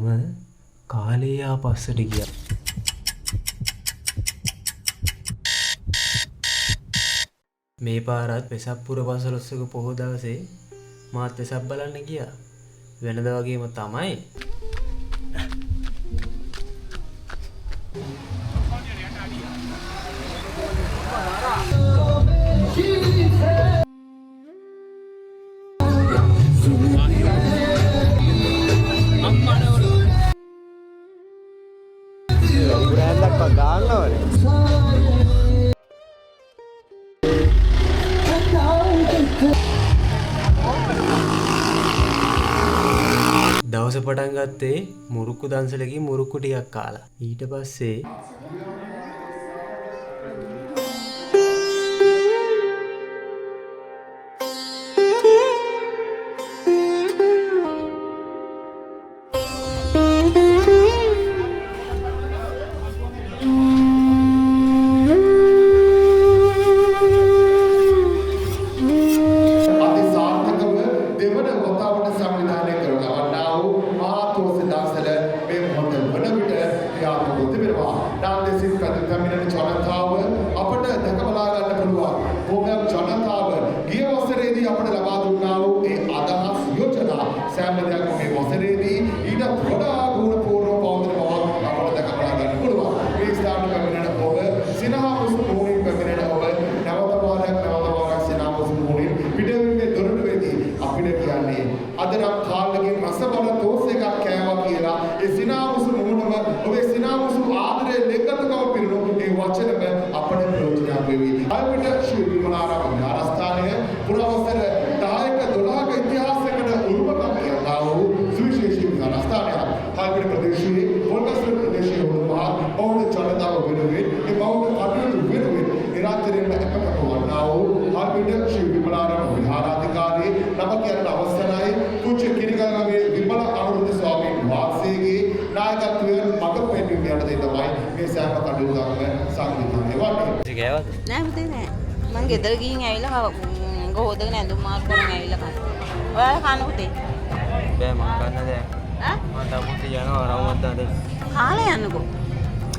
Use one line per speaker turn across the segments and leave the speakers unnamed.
මම කාලේ ආපස්සට ගියා. මේ පාරත් වෙසක් පුර පසළොස්වක පොහොය දවසේ මාත් වෙසක් බලන්න ගියා. වෙනද වගේම තමයි. දවස පටන් ගත්තේ මුරුක්කු දන්සලකින් මුරුක්කු ටිකක් කාලා. ඊට පස්සේ
නෑ පුතේ නෑ. මං ගෙදර ගිහින් ඇවිල්ලා ගොඩදගෙන ඇඳුම් මාරු කරන් ඇවිල්ලා කන්න. ඔයාලා කන්න පුතේ.
බෑ මං කන්න දැන්. මම තාමත් යනවා රවුමක් දාන්න.
කාලේ යන්නකෝ.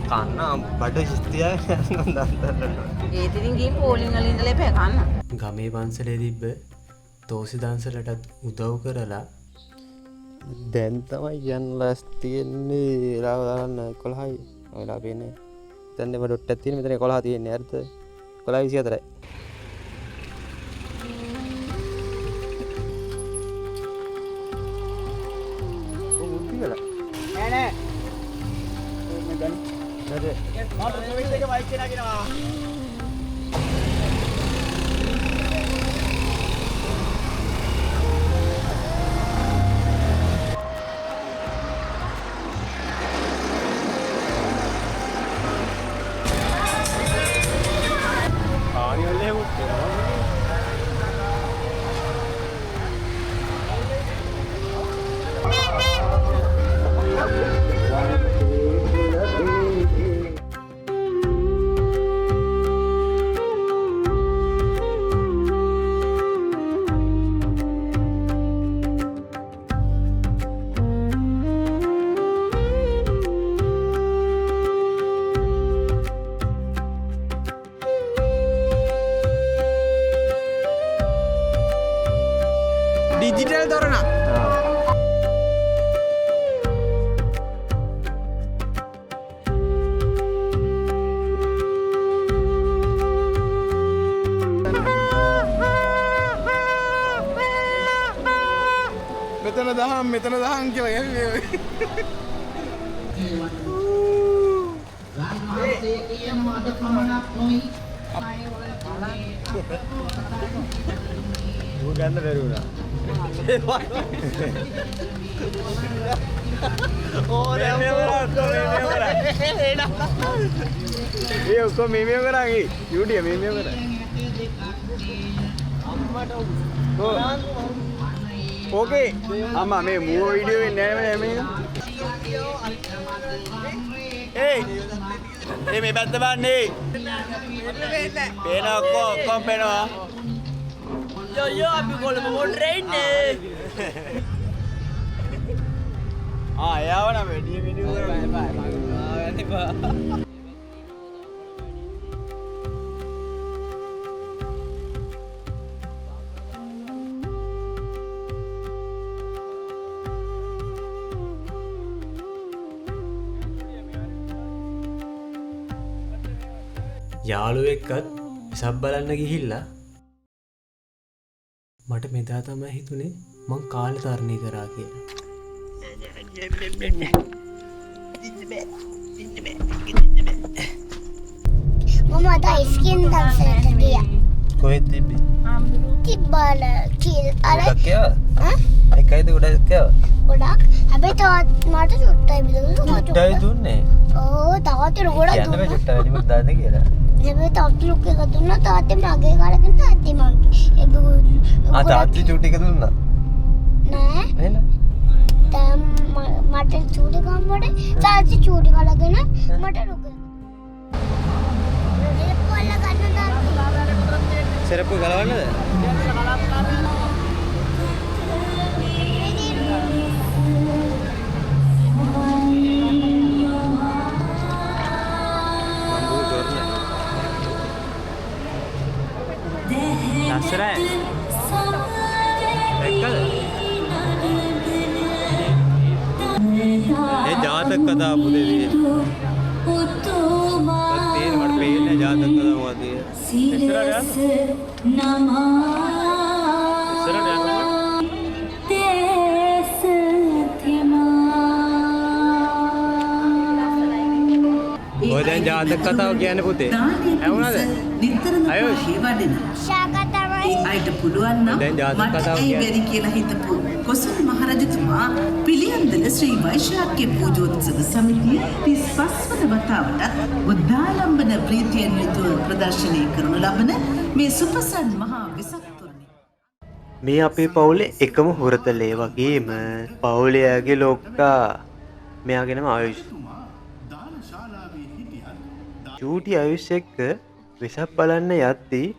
කන්න බඩ ස්තියා යනවා දන්තන්න.
ඒ ඉතින් ගිහින් පොලින් වල ඉඳලා එපා කන්න.
ගමේ පන්සලේ තිබ්බ තෝසි දන්සලටත් උදව් කරලා දැන් තමයි යන්න ලෑස් තියෙන්නේ. රාව දාන්න 11යි. ඔයලා පේන්නේ. දැන් මේ ඩොට් එකක් තියෙන මෙතන 11 තියෙන්නේ. හරිද? 11:24යි.
නෑ නෑ. මේ දැන්. හරි. මෝටර් සර්විස් එකේ බයික් එක නගිනවා.
ඩිජිටල් තොරණ මෙතන දහම් කියලා
ගන්න බැරි වුණා. उसको मीमियो करांगी यूट्यूब मीमियो करा ओके अम्मा मैं मूव वीडियो में ए मैं बात बांधी पेनो को कौन पेनो
yo abi kalau mau train එයාව නම් වැඩි වීඩියෝ කරන්න එපා.
යාළුවෙක්වත් සබ් බලන්න ගිහිල්ලා මට මෙදා තමයි හිතුනේ මං කාලේ තරණය කරා කියලා.
මම අද ස්කින් දවසට ගියා.
කොහෙද තිබ්බේ?
තිබ්බල කීල් අර
එකයිද ගොඩක්
ගොඩක් හැබැයි තවත් මට චුට්ටයි බිදුනේ.
දුන්නේ.
ඕ තවත් ගොඩක්
යන්න බෑ
දුන්නා.
චුට්ට වැඩිමත් දාන්න කියලා.
හැබැයි තවත් ලුක් එක දුන්නා තාත්තේ මගේ කාලෙකින් තාත්තේ මගේ.
තාත්ති චුට්ටි එක දුන්නා.
නෑ.
එහෙනම්
මට චූටි කම්බඩ තාත්තේ චූටි කලගෙන මට ලුක් එක. එපොල්ල ගන්න තාත්තේ.
සරප්පු ගලවන්නද? ලස්සනයි. එක්කද? ඒ ජාතක කතා පුතේ තියෙන. තියෙන මට පේන්නේ ජාතක කතා මොකක්ද කියලා. ඉස්සරහට යන්න. ඉස්සරහට යන්න. ඔය දැන් ජාතක කතාව කියන්නේ පුතේ. ඇහුණාද? අයෝ
ශාකා තමයි.
අයිට පුළුවන් නම්
දැන් ජාතක
මට
කතාව
ඇයි
කියන්නේ.
බැරි කියලා හිතපු කොසල් මහරජතුමා පිළියන්දල ශ්‍රී වෛශාඛ්‍ය පූජෝත්සව සමිතිය 35 වන වතාවටත් බුද්ධාලම්බන ප්‍රීතියෙන් යුතුව ප්‍රදර්ශනය කරනු ලබන මේ සුපසන් මහා වෙසක් තොරණේ
මේ අපේ පවුලේ එකම හොරතලේ වගේම පවුලයාගේ ලොක්කා මෙයාගෙනම ආයුෂ් චූටි ආයුෂ් එක්ක වෙසක් බලන්න යද්දී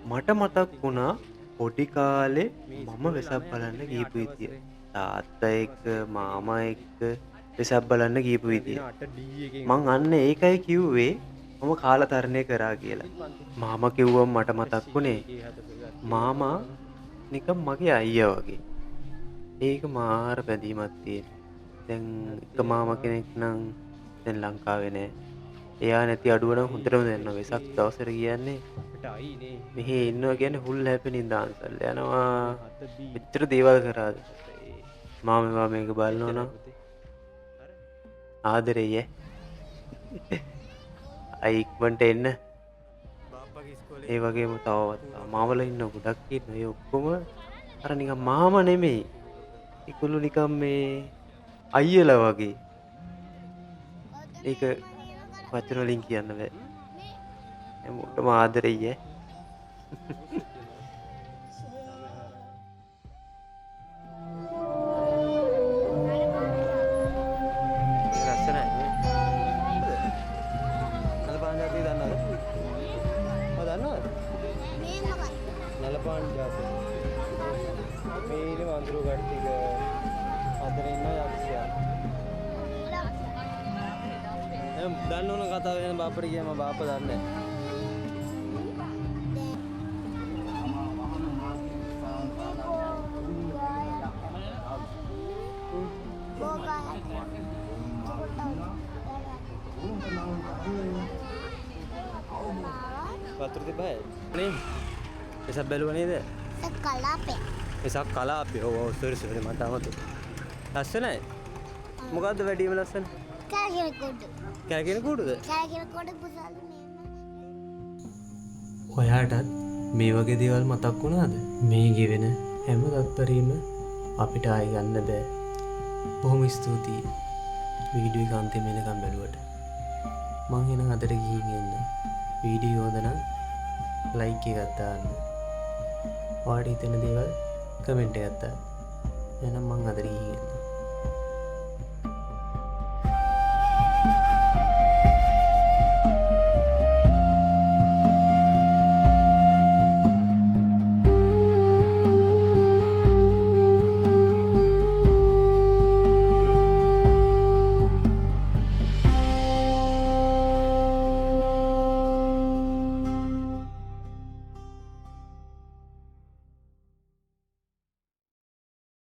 මට මතක් වුණා පොඩි කාලේ මම වෙසක් බලන්න ගියපු විදිය. තාත්තා එක්ක මාමා එක්ක වෙසක් බලන්න ගියපු විදිය. මං අන්න ඒකයි කිව්වේ මම කාලතරණය කරා කියලා. මාමා කිව්වම මට මතක් වුණේ මාමා නිකන් මගේ අයියා වගේ. ඒක මාර බැඳීමක් තියෙන. දැන් එක මාමා කෙනෙක් නම් දැන් ලංකාවේ නෑ. එයා නැති අඩුව නම් හොඳටම දන්නවා වෙසක් දවසට කියන්නේ මෙහි ඉන්නවා කියන්නේ හුල් හැපෙනින් දාන්සල් යනවා. මෙච්චර දේවල් කරාද? මාමා මේක බලනවා නම් ආදරෙයි ඈ. අයි ඉක්මනට එන්න. ඒ වගේම තවවත් මාමලා ඉන්න ගොඩක් ඉන්නවා. ඒ ඔක්කොම අර නිකන් මාමා නෙමෙයි. ඒගොල්ලෝ නිකන් මේ අයියලා වගේ. ඒක වචන වලින් කියන්න බෑ. හැමෝටම ආදරෙයි ඈ. ලස්සනයි. නලපාන් ජාතිය දන්නවද? ඔය දන්නවද? නලපාන් ජාතිය. මේ ඉන්නේ වඳුරු කට්ටික අතර ඉන්න යක්ෂයා. දන්න ඕන කතාව වෙන බාපට කියම බාප දන්නේ. වතුර තිබ්බයි නේ? එසක් බැලුවා නේද?
කලාපේ.
එසක් කලාපේ. ඔව් සෝරි මට අමතක. ලස්සනයි. මොකද්ද වැඩිම ලස්සන?
කෑගෙන කොට.
කෑගෙන කුඩුද?
කෑගෙන කොට පුසාල මේ.
ඔයාටත් මේ වගේ දේවල් මතක් වුණාද? මේ ගෙවෙන හැම තත්පරීම අපිට ආයි ගන්න බෑ. බොහොම ස්තුතියි වීඩියෝ එක අන්තිම වෙනකම් බැලුවට. මං එහෙනම් අදට ගිහින් එන්න. වීඩියෝ හොඳ නම් ලයික් එකක් දාන්න. ඔයාට හිතෙන දේවල් කමෙන්ට් එකක් දාන්න. එහෙනම් මං අදට ගිහින් එන්න.